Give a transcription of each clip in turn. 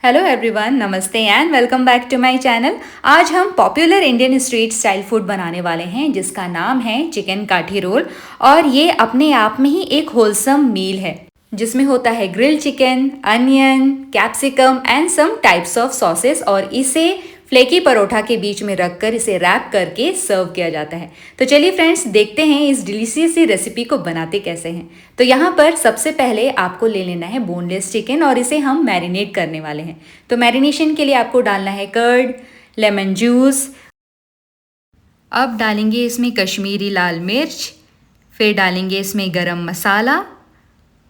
Hello everyone, नमस्ते and welcome back to my channel. आज हम popular Indian street style food बनाने वाले हैं जिसका नाम है चिकन काठी रोल। और ये अपने आप में ही एक होलसम मील है जिसमें होता है grilled chicken, onion, capsicum and some types of sauces, और इसे फ्लेकी परोठा के बीच में रखकर इसे रैप करके सर्व किया जाता है। तो चलिए फ्रेंड्स, देखते हैं इस डिलीशियस सी रेसिपी को बनाते कैसे हैं। तो यहाँ पर सबसे पहले आपको ले लेना है बोनलेस चिकन और इसे हम मैरिनेट करने वाले हैं। तो मैरिनेशन के लिए आपको डालना है कर्ड, लेमन जूस। अब डालेंगे इसमें कश्मीरी लाल मिर्च, फिर डालेंगे इसमें गरम मसाला।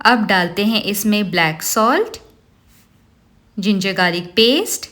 अब डालते हैं इसमें black salt, ginger garlic paste,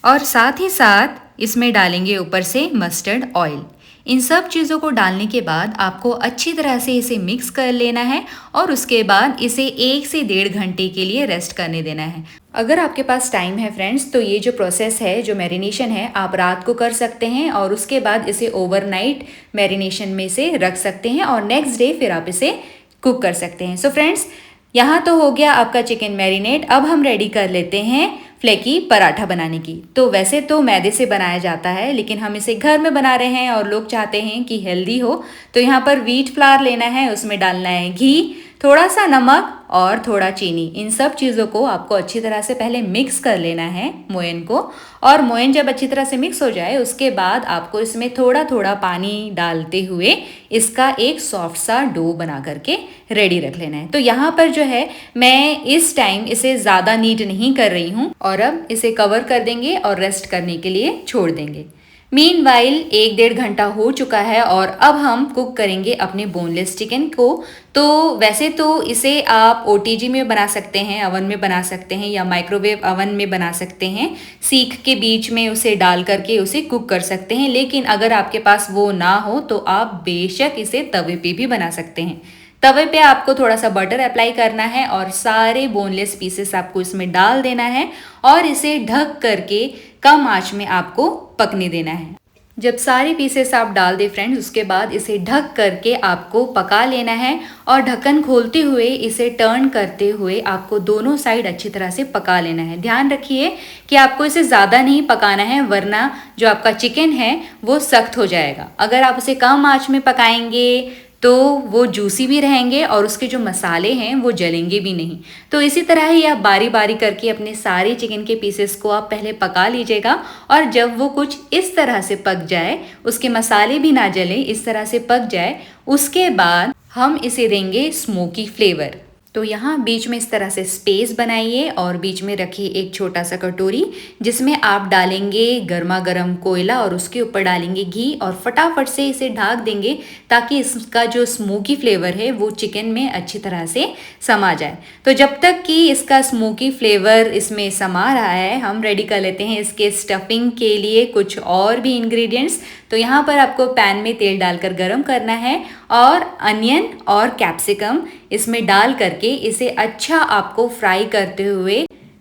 और साथ ही साथ इसमें डालेंगे ऊपर से मस्टर्ड ऑयल। इन सब चीज़ों को डालने के बाद आपको अच्छी तरह से इसे मिक्स कर लेना है और उसके बाद इसे 1 से 1.5 घंटे के लिए रेस्ट करने देना है। अगर आपके पास टाइम है फ्रेंड्स, तो ये जो प्रोसेस है, जो मैरिनेशन है, आप रात को कर सकते हैं और उसके बाद इसे ओवरनाइट मैरिनेशन में से रख सकते हैं और नेक्स्ट डे फिर आप इसे कुक कर सकते हैं। सो फ्रेंड्स, यहाँ तो हो गया आपका चिकन मैरिनेट। अब हम रेडी कर लेते हैं फ्लेकी पराठा बनाने की। तो वैसे तो मैदे से बनाया जाता है, लेकिन हम इसे घर में बना रहे हैं और लोग चाहते हैं कि हेल्दी हो। तो यहाँ पर व्हीट फ्लावर लेना है, उसमें डालना है घी, थोड़ा सा नमक और थोड़ा चीनी। इन सब चीज़ों को आपको अच्छी तरह से पहले मिक्स कर लेना है मोयन को। और मोयन जब अच्छी तरह से मिक्स हो जाए उसके बाद आपको इसमें थोड़ा थोड़ा पानी डालते हुए इसका एक सॉफ्ट सा डो बना करके रेडी रख लेना है। तो यहाँ पर जो है, मैं इस टाइम इसे ज़्यादा नीड नहीं कर रही हूँ और अब इसे कवर कर देंगे और रेस्ट करने के लिए छोड़ देंगे। मीनवाइल 1-1.5 घंटा हो चुका है और अब हम कुक करेंगे अपने बोनलेस चिकन को। तो वैसे तो इसे आप ओटीजी में बना सकते हैं, ओवन में बना सकते हैं, या माइक्रोवेव ओवन में बना सकते हैं। सीख के बीच में उसे डाल करके उसे कुक कर सकते हैं, लेकिन अगर आपके पास वो ना हो तो आप बेशक इसे तवे पे भी बना सकते हैं। तवे पे आपको थोड़ा सा बटर अप्लाई करना है और सारे बोनलेस पीसेस आपको इसमें डाल देना है और इसे ढक करके कम आंच में आपको पकने देना है। जब सारे पीसेस आप डाल दें फ्रेंड्स, उसके बाद इसे ढक करके आपको पका लेना है और ढक्कन खोलते हुए इसे टर्न करते हुए आपको दोनों साइड अच्छी तरह से पका लेना है। ध्यान रखिए कि आपको इसे ज़्यादा नहीं पकाना है, वरना जो आपका चिकन है वो सख्त हो जाएगा। अगर आप उसे कम आंच में पकाएंगे तो वो जूसी भी रहेंगे और उसके जो मसाले हैं वो जलेंगे भी नहीं। तो इसी तरह ही आप बारी बारी करके अपने सारे चिकन के पीसेस को आप पहले पका लीजिएगा, और जब वो कुछ इस तरह से पक जाए, उसके मसाले भी ना जले, इस तरह से पक जाए, उसके बाद हम इसे देंगे स्मोकी फ्लेवर। तो यहाँ बीच में इस तरह से स्पेस बनाइए और बीच में रखिए एक छोटा सा कटोरी जिसमें आप डालेंगे गर्मा गर्म कोयला और उसके ऊपर डालेंगे घी और फटाफट से इसे ढक देंगे ताकि इसका जो स्मोकी फ्लेवर है वो चिकन में अच्छी तरह से समा जाए। तो जब तक कि इसका स्मोकी फ्लेवर इसमें समा रहा है, हम रेडी कर लेते हैं इसके स्टफिंग के लिए कुछ और भी इंग्रेडिएंट्स। तो यहाँ पर आपको पैन में तेल डालकर गरम करना है और अनियन और कैप्सिकम इसमें डाल करके इसे अच्छा आपको फ्राई करते हुए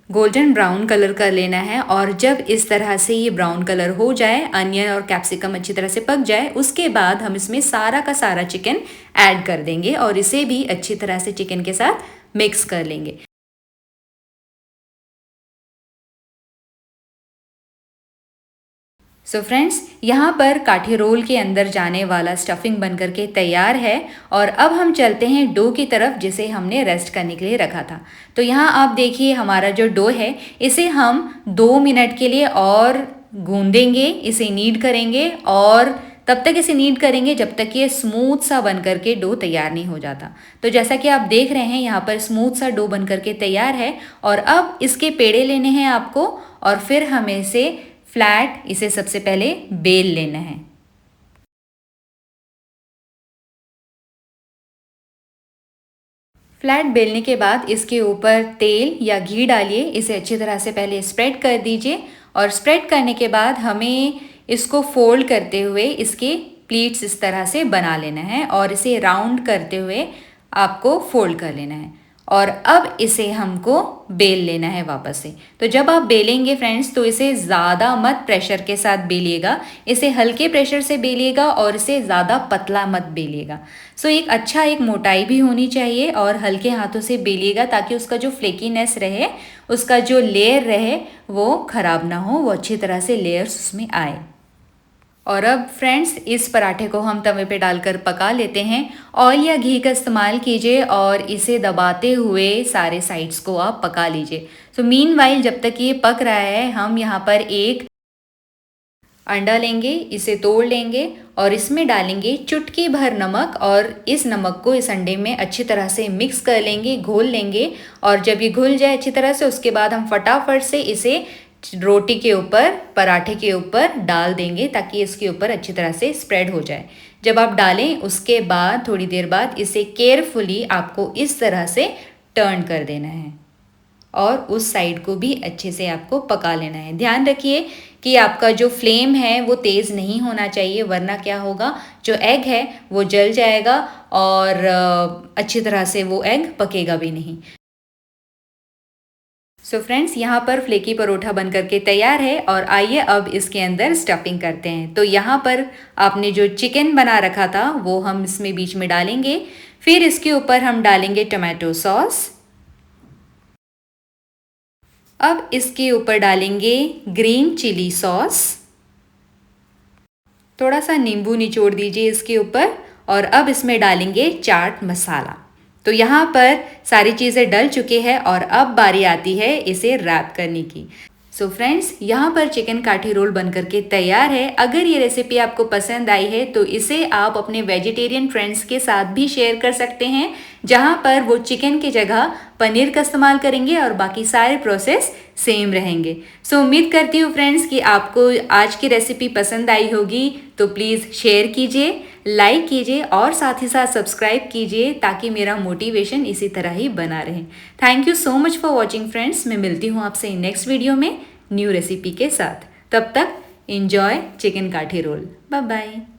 गोल्डन ब्राउन कलर कर लेना है। और जब इस तरह से ये ब्राउन कलर हो जाए, अनियन और कैप्सिकम अच्छी तरह से पक जाए, उसके बाद हम इसमें सारा का सारा चिकन ऐड कर देंगे और इसे भी अच्छी तरह से चिकन के साथ मिक्स कर लेंगे। सो फ्रेंड्स, यहाँ पर काठी रोल के अंदर जाने वाला स्टफिंग बन करके तैयार है और अब हम चलते हैं डो की तरफ जिसे हमने रेस्ट करने के लिए रखा था। तो यहाँ आप देखिए हमारा जो डो है, इसे हम 2 मिनट के लिए और गूंदेंगे, इसे नीड करेंगे और तब तक इसे नीड करेंगे जब तक ये स्मूथ सा बन करके डो तैयार नहीं हो जाता। तो जैसा कि आप देख रहे हैं, यहाँ पर स्मूथ सा डो बन करके तैयार है और अब इसके पेड़े लेने हैं आपको और फिर हमें इसे फ्लैट इसे सबसे पहले बेल लेना है। फ्लैट बेलने के बाद इसके ऊपर तेल या घी डालिए, इसे अच्छी तरह से पहले स्प्रेड कर दीजिए और स्प्रेड करने के बाद हमें इसको फोल्ड करते हुए इसके प्लीट्स इस तरह से बना लेना है और इसे राउंड करते हुए आपको फोल्ड कर लेना है। और अब इसे हमको बेल लेना है वापस से। तो जब आप बेलेंगे फ्रेंड्स तो इसे ज़्यादा मत प्रेशर के साथ बेलिएगा, इसे हल्के प्रेशर से बेलिएगा और इसे ज़्यादा पतला मत बेलिएगा। सो एक मोटाई भी होनी चाहिए और हल्के हाथों से बेलिएगा ताकि उसका जो फ्लेकीनेस रहे, उसका जो लेयर रहे वो ख़राब ना हो, वो अच्छी तरह से लेयर्स उसमें आए। और अब फ्रेंड्स इस पराठे को हम तवे पे डालकर पका लेते हैं। ऑयल या घी का इस्तेमाल कीजिए और इसे दबाते हुए सारे साइड्स को आप पका लीजिए। सो मीनवाइल जब तक ये पक रहा है हम यहाँ पर एक अंडा लेंगे, इसे तोड़ लेंगे और इसमें डालेंगे चुटकी भर नमक और इस नमक को इस अंडे में अच्छी तरह से मिक्स कर लेंगे, घोल लेंगे। और जब ये घुल जाए अच्छी तरह से उसके बाद हम फटाफट से इसे रोटी के ऊपर, पराठे के ऊपर डाल देंगे ताकि इसके ऊपर अच्छी तरह से स्प्रेड हो जाए। जब आप डालें उसके बाद थोड़ी देर बाद इसे केयरफुली आपको इस तरह से टर्न कर देना है और उस साइड को भी अच्छे से आपको पका लेना है। ध्यान रखिए कि आपका जो फ्लेम है वो तेज़ नहीं होना चाहिए, वरना क्या होगा, जो एग है वो जल जाएगा और अच्छी तरह से वो एग पकेगा भी नहीं। सो फ्रेंड्स यहाँ पर फ्लेकी परोठा बन करके तैयार है और आइए अब इसके अंदर स्टफिंग करते हैं। तो यहाँ पर आपने जो चिकन बना रखा था वो हम इसमें बीच में डालेंगे। फिर इसके ऊपर हम डालेंगे टमाटो सॉस। अब इसके ऊपर डालेंगे ग्रीन चिली सॉस। थोड़ा सा नींबू निचोड़ दीजिए इसके ऊपर और अब इसमें डालेंगे चाट मसाला। तो यहाँ पर सारी चीज़ें डल चुकी है और अब बारी आती है इसे रैप करने की। सो फ्रेंड्स यहाँ पर चिकन काठी रोल बन करके तैयार है। अगर ये रेसिपी आपको पसंद आई है तो इसे आप अपने वेजिटेरियन फ्रेंड्स के साथ भी शेयर कर सकते हैं, जहाँ पर वो चिकन की जगह पनीर का इस्तेमाल करेंगे और बाकी सारे प्रोसेस सेम रहेंगे। सो उम्मीद करती हूँ फ्रेंड्स कि आपको आज की रेसिपी पसंद आई होगी। तो प्लीज़ शेयर कीजिए, लाइक कीजिए और साथ ही साथ सब्सक्राइब कीजिए ताकि मेरा मोटिवेशन इसी तरह ही बना रहे। Thank you so much for watching friends. मैं मिलती हूँ आपसे नेक्स्ट वीडियो में न्यू रेसिपी के साथ। तब तक enjoy chicken kathi roll. Bye bye.